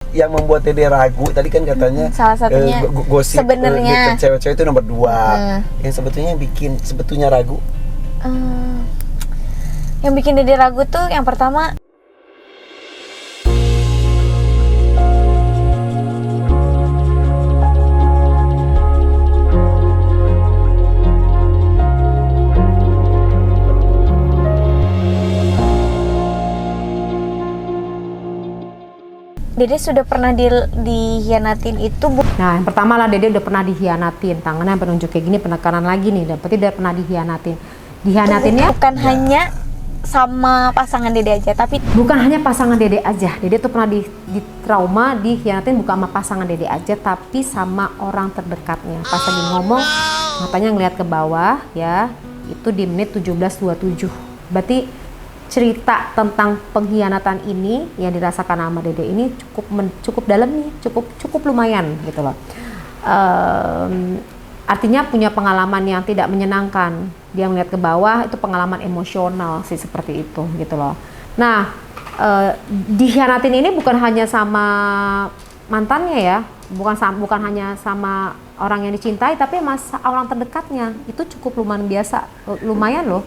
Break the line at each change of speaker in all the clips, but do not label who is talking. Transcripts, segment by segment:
yang membuat Dede ragu tadi kan katanya
salah satunya
gosip
sebenarnya
cewek-cewek itu nomor 2. Yang sebetulnya ragu.
Yang bikin Dede ragu tuh yang pertama, Dede sudah pernah dihianatin itu.
Nah, yang pertama lah Dede udah pernah dihianatin. Tangannya penunjuk kayak gini, penekanan lagi nih. Berarti dia pernah dihianatin. Dihianatinnya
bukan hanya sama pasangan Dede aja, tapi
bukan hanya pasangan Dede aja. Dede tuh pernah di trauma dihianatin bukan sama pasangan Dede aja, tapi sama orang terdekatnya. Pas lagi ngomong, matanya ngeliat ke bawah ya. Itu di menit 17.27. Berarti cerita tentang pengkhianatan ini yang dirasakan sama Dede ini cukup dalam nih, cukup lumayan gitu loh. Artinya punya pengalaman yang tidak menyenangkan. Dia melihat ke bawah, itu pengalaman emosional sih seperti itu gitu loh. Nah, dikhianatin ini bukan hanya sama mantannya ya, bukan hanya sama orang yang dicintai, tapi sama orang terdekatnya. Itu cukup lumayan loh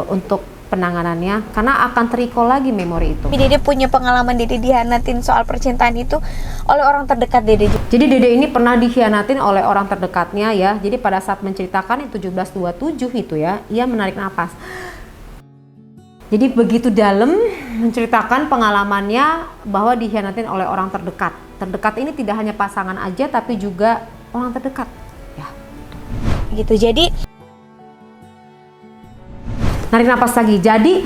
untuk penanganannya, karena akan terrecall lagi memori itu.
Dede punya pengalaman Dede dihianatin soal percintaan itu oleh orang terdekat Dede.
Jadi Dede ini pernah dikhianatin oleh orang terdekatnya ya. Jadi pada saat menceritakan yang 17.27 itu ya, ia menarik napas. Jadi begitu dalam menceritakan pengalamannya bahwa dikhianatin oleh orang terdekat. Terdekat ini tidak hanya pasangan aja, tapi juga orang terdekat. Ya.
Gitu. Jadi
narik napas lagi. Jadi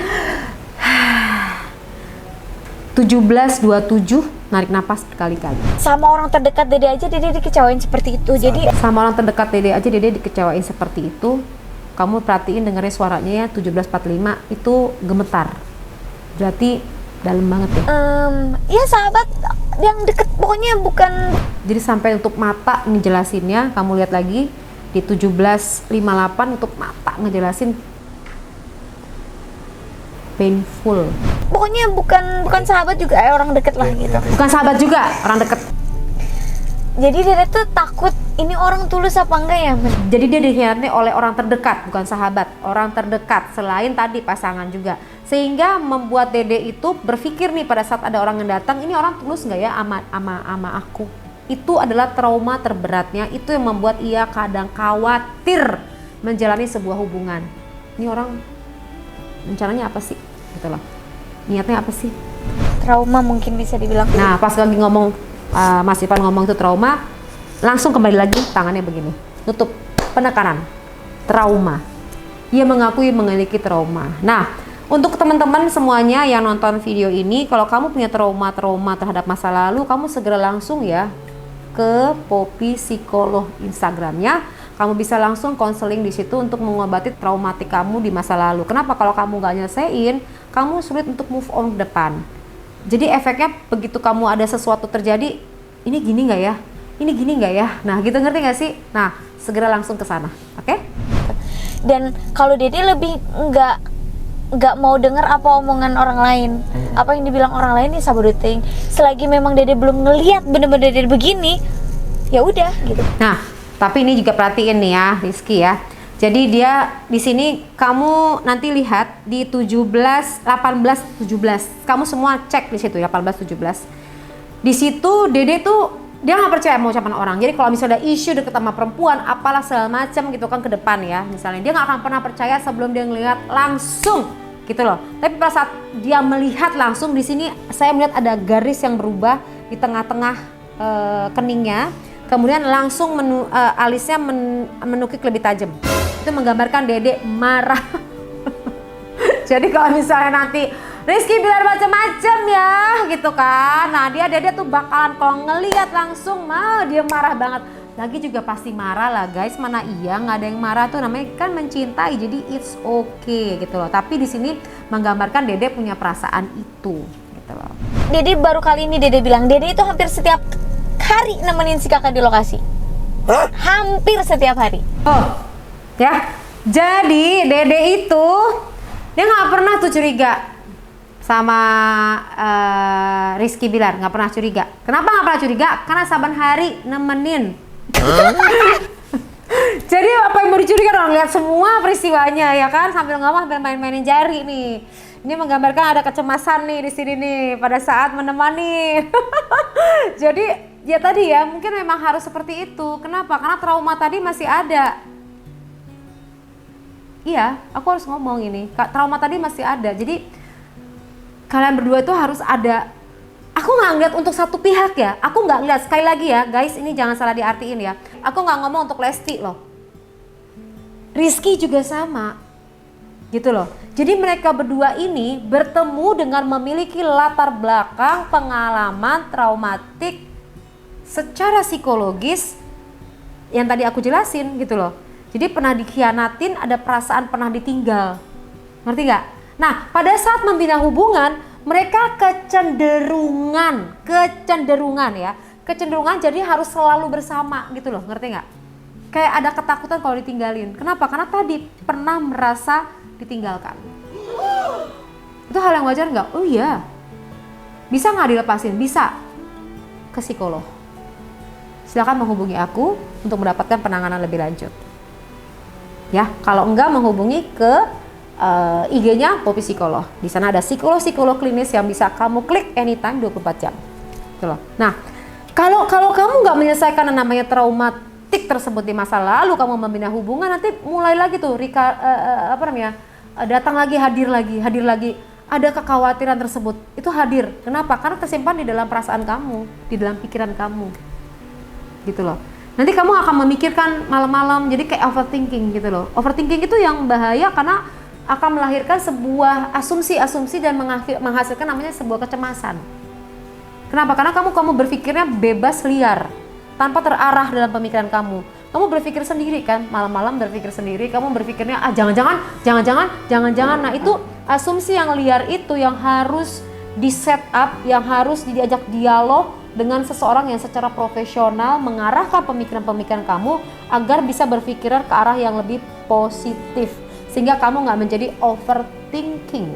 17.27 narik napas berkali-kali.
Sama orang terdekat Dede aja Dede dikecewain seperti itu. Jadi
sama orang terdekat Dede aja Dede dikecewain seperti itu. Kamu perhatiin dengerin suaranya ya, 17.45 itu gemetar. Berarti dalam banget ya.
Ya sahabat yang deket, pokoknya bukan.
Jadi sampai untuk mata ngejelasinnya, kamu lihat lagi di 17.58 untuk mata ngejelasin painful.
Pokoknya bukan sahabat juga, orang deket lah gitu.
Bukan sahabat juga, orang deket.
Jadi Dede tuh takut ini orang tulus apa enggak ya?
Jadi dia dikhianati oleh orang terdekat, bukan sahabat, orang terdekat selain tadi pasangan juga. Sehingga membuat Dede itu berpikir nih pada saat ada orang yang datang, ini orang tulus nggak ya ama aku? Itu adalah trauma terberatnya, itu yang membuat ia kadang khawatir menjalani sebuah hubungan. Ini orang rencananya apa sih? Gitu loh. Niatnya apa sih?
Trauma mungkin bisa dibilang.
Nah, pas lagi ngomong Mas Ivan ngomong itu trauma, langsung kembali lagi tangannya begini. Nutup penekanan. Trauma. Ia mengakui memiliki trauma. Nah, untuk teman-teman semuanya yang nonton video ini, kalau kamu punya trauma terhadap masa lalu, kamu segera langsung ya ke Poppy Psikolog Instagramnya. Kamu bisa langsung konseling di situ untuk mengobati traumatik kamu di masa lalu. Kenapa? Kalau kamu gak nyelesain, kamu sulit untuk move on ke depan. Jadi efeknya begitu kamu ada sesuatu terjadi, ini gini nggak ya? Ini gini nggak ya? Nah, gitu, ngerti nggak sih? Nah, segera langsung ke sana, oke?
Dan kalau Dede lebih nggak mau dengar apa omongan orang lain, apa yang dibilang orang lain, nih sabodoting. Selagi memang Dede belum ngelihat bener-bener Dede begini, ya udah gitu.
Nah, tapi ini juga perhatiin nih ya, Rizky ya. Jadi dia di sini kamu nanti lihat di 17, 18, 17. Kamu semua cek di situ ya, 18, 17. Di situ Dede tuh dia nggak percaya mau ucapan orang. Jadi kalau misalnya ada isu deket sama perempuan, apalah segala macam gitu kan ke depan ya. Misalnya dia nggak akan pernah percaya sebelum dia ngelihat langsung gitu loh. Tapi pada saat dia melihat langsung, di sini saya melihat ada garis yang berubah di tengah-tengah keningnya. Kemudian langsung alisnya menukik lebih tajam. Itu menggambarkan Dede marah. Jadi kalau misalnya nanti Rizky bilang macam-macam ya gitu kan. Nah Dede tuh bakalan kalau ngelihat langsung dia marah banget. Lagi juga pasti marah lah guys. Mana iya nggak ada yang marah tuh, namanya kan mencintai. Jadi it's okay gitu loh. Tapi di sini menggambarkan Dede punya perasaan itu gitu loh.
Dede baru kali ini Dede bilang Dede itu hampir setiap hari nemenin si kakak di lokasi.
Hah?
Hampir setiap hari.
Oh, ya. Jadi Dede itu dia nggak pernah tuh curiga sama Rizky Bilar, nggak pernah curiga. Kenapa nggak pernah curiga? Karena saban hari nemenin. Jadi apa yang mau dicuriga, orang lihat semua peristiwanya ya kan, sambil ngomong sambil main-mainin jari nih. Ini menggambarkan ada kecemasan nih di sini nih pada saat menemani. Jadi ya tadi ya mungkin memang harus seperti itu. Kenapa? Karena trauma tadi masih ada. Iya, aku harus ngomong ini. Trauma tadi masih ada. Jadi kalian berdua itu harus ada. Aku nggak ngeliat untuk satu pihak ya. Aku nggak ngeliat, sekali lagi ya guys, ini jangan salah diartiin ya. Aku nggak ngomong untuk Lesti loh. Rizky juga sama, gitu loh. Jadi mereka berdua ini bertemu dengan memiliki latar belakang pengalaman traumatik secara psikologis yang tadi aku jelasin gitu loh. Jadi pernah dikhianatin, ada perasaan pernah ditinggal, ngerti nggak? Nah pada saat membina hubungan mereka kecenderungan jadi harus selalu bersama gitu loh, ngerti nggak? Kayak ada ketakutan kalau ditinggalin. Kenapa? Karena tadi pernah merasa ditinggalkan. Itu hal yang wajar nggak? Oh iya. Bisa nggak dilepasin? Bisa. Ke psikolog. Silakan menghubungi aku untuk mendapatkan penanganan lebih lanjut. Ya, kalau enggak menghubungi ke IG-nya Poppy Psikolog. Di sana ada psikolog klinis yang bisa kamu klik anytime 24 jam. Gitu loh. Nah, kalau kamu nggak menyelesaikan yang namanya traumatik tersebut di masa lalu, kamu membina hubungan, nanti mulai lagi tuh datang lagi, hadir lagi. Ada kekhawatiran tersebut, itu hadir. Kenapa? Karena tersimpan di dalam perasaan kamu, di dalam pikiran kamu. Gitu loh. Nanti kamu akan memikirkan malam-malam, jadi kayak overthinking gitu loh. Overthinking itu yang bahaya karena akan melahirkan sebuah asumsi dan menghasilkan namanya sebuah kecemasan. Kenapa? Karena kamu berpikirnya bebas liar, tanpa terarah dalam pemikiran kamu. Kamu berpikir sendiri kan, malam-malam berpikir sendiri, kamu berpikirnya jangan-jangan. Nah itu asumsi yang liar itu yang harus di set up, yang harus diajak dialog dengan seseorang yang secara profesional mengarahkan pemikiran-pemikiran kamu agar bisa berpikiran ke arah yang lebih positif. Sehingga kamu nggak menjadi overthinking.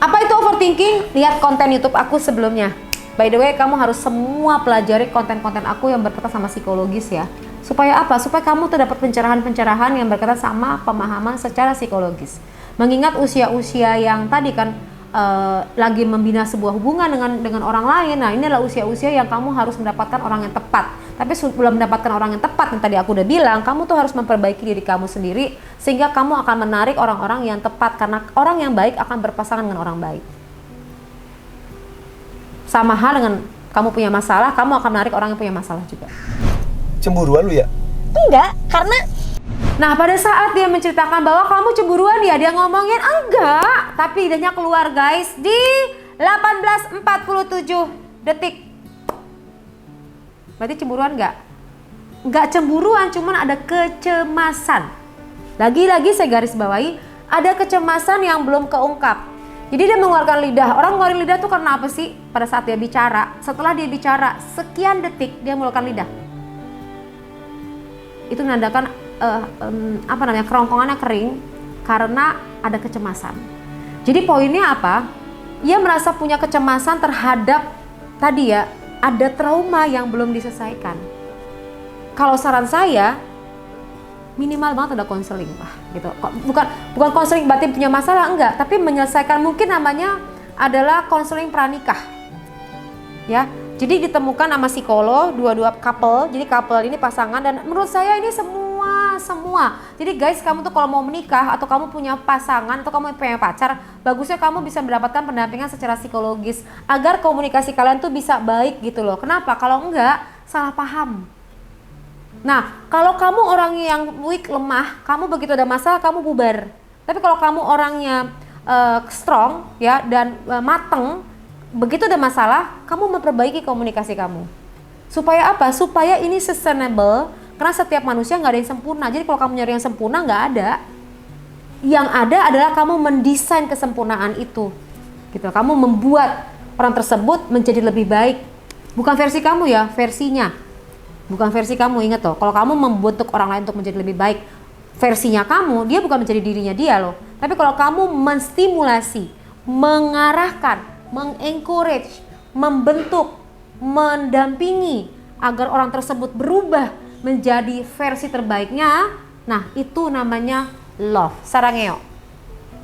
Apa itu overthinking? Lihat konten YouTube aku sebelumnya. By the way, kamu harus semua pelajari konten-konten aku yang berkaitan sama psikologis ya. Supaya apa? Supaya kamu tuh dapat pencerahan-pencerahan yang berkaitan sama pemahaman secara psikologis. Mengingat usia-usia yang tadi kan lagi membina sebuah hubungan dengan orang lain. Nah, ini adalah usia-usia yang kamu harus mendapatkan orang yang tepat. Tapi sebelum mendapatkan orang yang tepat yang tadi aku udah bilang, kamu tuh harus memperbaiki diri kamu sendiri sehingga kamu akan menarik orang-orang yang tepat, karena orang yang baik akan berpasangan dengan orang baik. Sama hal dengan kamu punya masalah, kamu akan menarik orang yang punya masalah juga.
Cemburuan lu ya?
Enggak, karena
Nah pada saat dia menceritakan bahwa kamu cemburuan ya, dia ngomongin enggak, tapi idenya keluar guys di 18:47 detik. Berarti cemburuan enggak? Enggak cemburuan, cuman ada kecemasan. Lagi-lagi saya garis bawahi, ada kecemasan yang belum keungkap. Jadi dia mengeluarkan lidah. Orang ngeluarin lidah tuh karena apa sih? Pada saat dia bicara, setelah dia bicara sekian detik dia mengeluarkan lidah. Itu menandakan kerongkongannya kering karena ada kecemasan. Jadi poinnya apa? Ia merasa punya kecemasan terhadap tadi ya, ada trauma yang belum diselesaikan. Kalau saran saya, minimal banget ada konseling lah gitu. Bukan konseling berarti punya masalah, enggak, tapi menyelesaikan, mungkin namanya adalah konseling pranikah. Ya. Jadi ditemukan sama psikolog, dua-dua couple. Jadi couple ini pasangan, dan menurut saya ini semua. Jadi guys, kamu tuh kalau mau menikah atau kamu punya pasangan atau kamu punya pacar, bagusnya kamu bisa mendapatkan pendampingan secara psikologis agar komunikasi kalian tuh bisa baik gitu loh. Kenapa? Kalau enggak, salah paham. Nah, kalau kamu orang yang weak, lemah, kamu begitu ada masalah kamu bubar. Tapi kalau kamu orangnya strong ya dan mateng, begitu ada masalah, kamu memperbaiki komunikasi kamu. Supaya apa? Supaya ini sustainable, karena setiap manusia nggak ada yang sempurna. Jadi kalau kamu nyari yang sempurna, nggak ada. Yang ada adalah kamu mendesain kesempurnaan itu. Gitu. Kamu membuat orang tersebut menjadi lebih baik. Bukan versi kamu ya, versinya. Bukan versi kamu, ingat loh. Kalau kamu membentuk orang lain untuk menjadi lebih baik, versinya kamu, dia bukan menjadi dirinya dia loh. Tapi kalau kamu menstimulasi, mengarahkan, mengencourage, membentuk, mendampingi agar orang tersebut berubah menjadi versi terbaiknya. Nah, itu namanya love, sarangeo.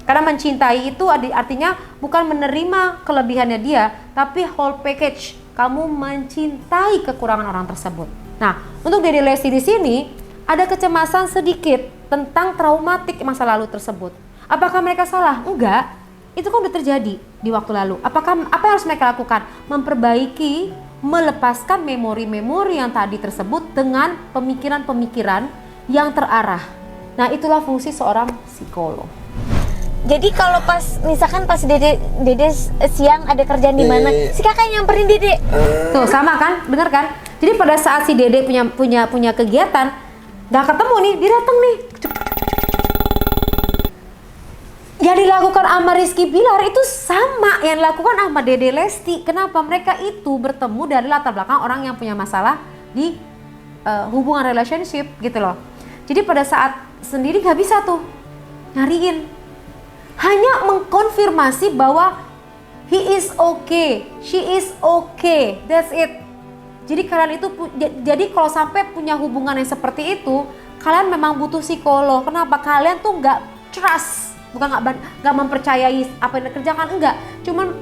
Karena mencintai itu artinya bukan menerima kelebihannya dia, tapi whole package. Kamu mencintai kekurangan orang tersebut. Nah, untuk Dede Lesti di sini ada kecemasan sedikit tentang traumatik masa lalu tersebut. Apakah mereka salah? Enggak. Itu kan udah terjadi di waktu lalu. Apa yang harus mereka lakukan? Memperbaiki, melepaskan memori-memori yang tadi tersebut dengan pemikiran-pemikiran yang terarah. Nah, itulah fungsi seorang psikolog.
Jadi kalau misalkan pas Dede siang ada kerjaan di mana, si kakak nyamperin Dede.
Tuh sama kan, bener kan? Jadi pada saat si Dede punya kegiatan, nggak ketemu nih, dia datang nih. Yang dilakukan sama Rizky Bilar itu sama yang dilakukan sama Dede Lesti. Kenapa? Mereka itu bertemu dari latar belakang orang yang punya masalah di hubungan relationship gitu loh. Jadi pada saat sendiri nggak bisa tuh nyariin. Hanya mengkonfirmasi bahwa he is okay, she is okay, that's it. Jadi kalian itu, jadi kalau sampai punya hubungan yang seperti itu, kalian memang butuh psikolog. Kenapa? Kalian tuh nggak trust, bukan nggak mempercayai apa yang dikerjakan, enggak. Cuman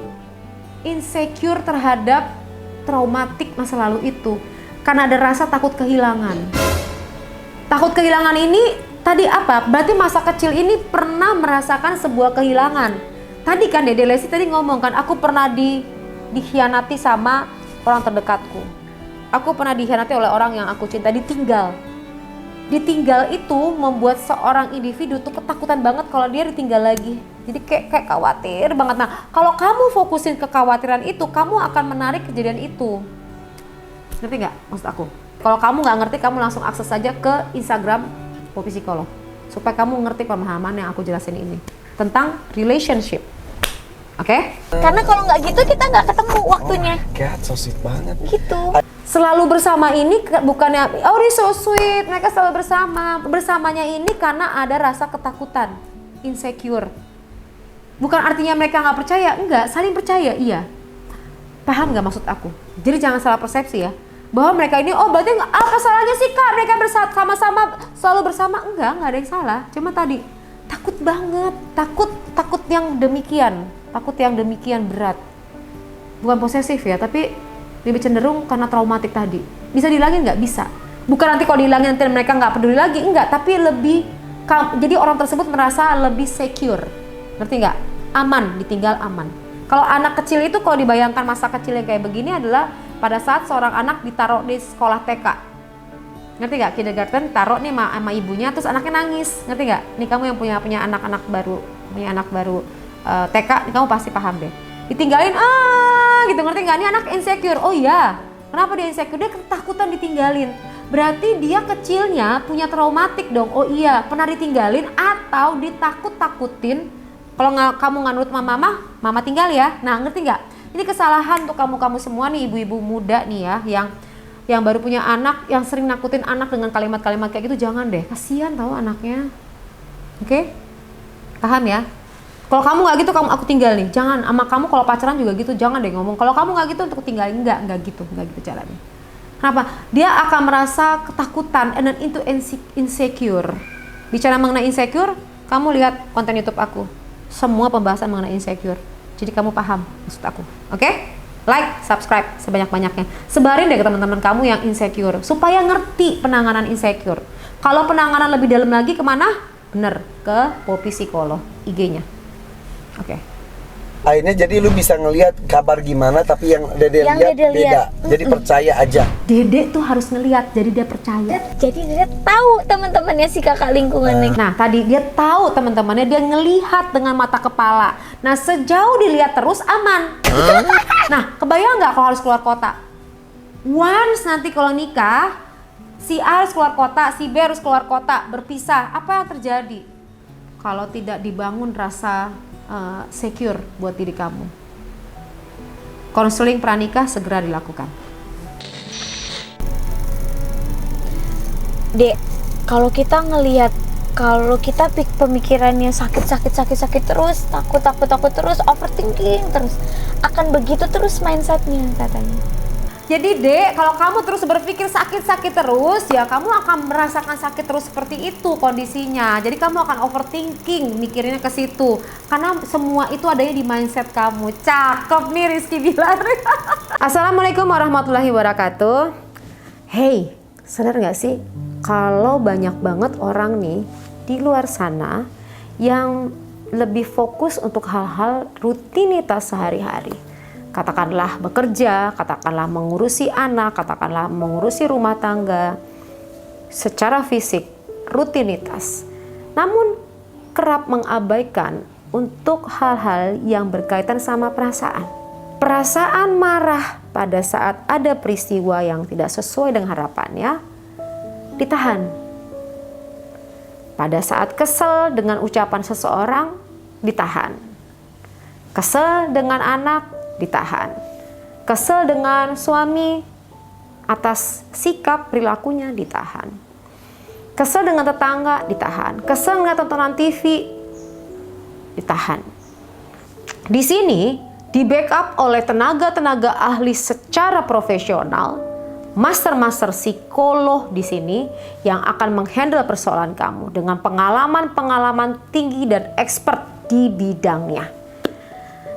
insecure terhadap traumatik masa lalu itu, karena ada rasa takut kehilangan. Takut kehilangan ini tadi apa? Berarti masa kecil ini pernah merasakan sebuah kehilangan. Tadi kan Dede Lesti tadi ngomong kan, aku pernah dikhianati sama orang terdekatku. Aku pernah dikhianati oleh orang yang aku cinta, ditinggal. Ditinggal itu membuat seorang individu tuh ketakutan banget kalau dia ditinggal lagi. Jadi kayak khawatir banget. Nah, kalau kamu fokusin kekhawatiran itu, kamu akan menarik kejadian itu. Ngerti nggak maksud aku? Kalau kamu nggak ngerti, kamu langsung akses saja ke Instagram Poppy Psikolog supaya kamu ngerti pemahaman yang aku jelasin ini tentang relationship. Oke?
Karena kalau nggak gitu kita nggak ketemu waktunya.
Oh my God, so sweet banget.
Gitu.
Selalu bersama ini bukannya oh this so sweet, mereka selalu bersama. Bersamanya ini karena ada rasa ketakutan, insecure. Bukan artinya mereka nggak percaya, enggak, saling percaya, iya. Paham nggak maksud aku? Jadi jangan salah persepsi ya. Bahwa mereka ini, oh berarti apa salahnya sih kak, mereka sama-sama selalu bersama. Enggak ada yang salah, cuma tadi takut banget, takut yang demikian berat. Bukan posesif ya, tapi lebih cenderung karena traumatik tadi. Bisa dihilangin nggak? Bisa. Bukan nanti kalau dihilangin nanti mereka nggak peduli lagi, enggak, tapi lebih, jadi orang tersebut merasa lebih secure, ngerti nggak? Aman, ditinggal aman. Kalau anak kecil itu kalau dibayangkan masa kecil yang kayak begini adalah pada saat seorang anak ditaruh di sekolah TK, ngerti nggak? Kindergarten taruh nih sama ibunya, terus anaknya nangis, ngerti nggak? Nih kamu yang punya anak baru TK, kamu pasti paham deh. Ditinggalin gitu, ngerti nggak? Ini anak insecure. Oh iya, kenapa dia insecure? Dia ketakutan ditinggalin. Berarti dia kecilnya punya traumatik dong. Oh iya, pernah ditinggalin atau ditakut-takutin. Kalau kamu nggak nurut mama tinggal ya. Nah, ngerti nggak? Ini kesalahan untuk kamu semua nih, ibu-ibu muda nih ya, yang baru punya anak, yang sering nakutin anak dengan kalimat-kalimat kayak gitu. Jangan deh, kasihan tahu anaknya. Oke? Paham ya? Kalau kamu nggak gitu, aku tinggal nih. Jangan, sama kamu kalau pacaran juga gitu, jangan deh ngomong. Kalau kamu nggak gitu untuk tinggalin, nggak gitu caranya. Kenapa? Dia akan merasa ketakutan and then into insecure. Bicara mengenai insecure, kamu lihat konten YouTube aku. Semua pembahasan mengenai insecure. Jadi kamu paham maksud aku, oke? Like, subscribe sebanyak-banyaknya. Sebarin deh ke teman-teman kamu yang insecure supaya ngerti penanganan insecure. Kalau penanganan lebih dalam lagi kemana? Bener, ke Poppy Psikolog IG-nya. Oke.
Akhirnya jadi lu bisa ngelihat kabar gimana, tapi yang Dede lihat beda. Jadi percaya aja.
Dede tuh harus ngelihat, jadi dia percaya.
Jadi dia tahu teman-temannya si kakak lingkungannya.
Nah tadi dia tahu teman-temannya, dia ngelihat dengan mata kepala. Nah sejauh dilihat terus aman. Nah kebayang nggak kalau harus keluar kota? Once nanti kalau nikah, si A harus keluar kota, si B harus keluar kota, berpisah. Apa yang terjadi? Kalau tidak dibangun rasa secure buat diri kamu, konseling pranikah segera dilakukan.
Dek, kalau kita ngelihat kalau kita pemikirannya sakit terus, takut terus, overthinking terus, akan begitu terus mindsetnya katanya.
Jadi Dek, kalau kamu terus berpikir sakit terus, ya kamu akan merasakan sakit terus seperti itu kondisinya. Jadi kamu akan overthinking, mikirinnya ke situ. Karena semua itu adanya di mindset kamu. Cakep nih Rizky Bilar. Assalamualaikum warahmatullahi wabarakatuh. Hey, sadar gak sih kalau banyak banget orang nih di luar sana yang lebih fokus untuk hal-hal rutinitas sehari-hari. Katakanlah bekerja, katakanlah mengurusi anak, katakanlah mengurusi rumah tangga, secara fisik, rutinitas. Namun kerap mengabaikan untuk hal-hal yang berkaitan sama perasaan. Perasaan marah pada saat ada peristiwa yang tidak sesuai dengan harapannya, ditahan. Pada saat kesel dengan ucapan seseorang, ditahan. Kesel dengan anak, ditahan. Kesel dengan suami atas sikap perilakunya, ditahan. Kesel dengan tetangga, ditahan. Kesel dengan tontonan TV, ditahan. Di sini di backup oleh tenaga-tenaga ahli secara profesional, master psikolog di sini yang akan menghandle persoalan kamu dengan pengalaman tinggi dan expert di bidangnya.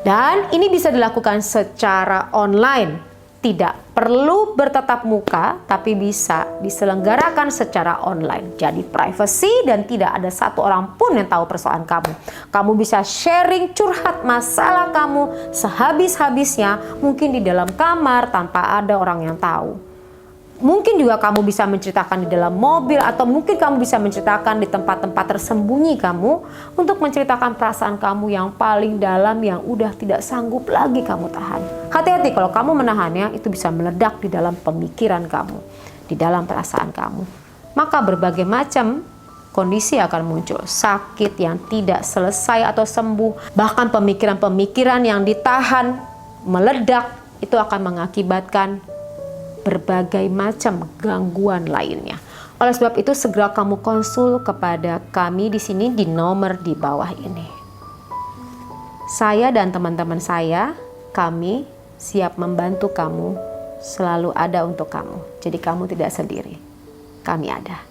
Dan ini bisa dilakukan secara online, tidak perlu bertatap muka, tapi bisa diselenggarakan secara online. Jadi privacy dan tidak ada satu orang pun yang tahu persoalan kamu. Kamu bisa sharing, curhat masalah kamu sehabis-habisnya, mungkin di dalam kamar tanpa ada orang yang tahu. Mungkin juga kamu bisa menceritakan di dalam mobil, atau mungkin kamu bisa menceritakan di tempat-tempat tersembunyi kamu untuk menceritakan perasaan kamu yang paling dalam yang udah tidak sanggup lagi kamu tahan. Hati-hati kalau kamu menahannya, itu bisa meledak di dalam pemikiran kamu, di dalam perasaan kamu. Maka berbagai macam kondisi akan muncul, sakit yang tidak selesai atau sembuh, bahkan pemikiran-pemikiran yang ditahan meledak, itu akan mengakibatkan berbagai macam gangguan lainnya. Oleh sebab itu segera kamu konsul kepada kami di sini di nomor di bawah ini. Saya dan teman-teman saya, kami siap membantu kamu, selalu ada untuk kamu. Jadi kamu tidak sendiri. Kami ada.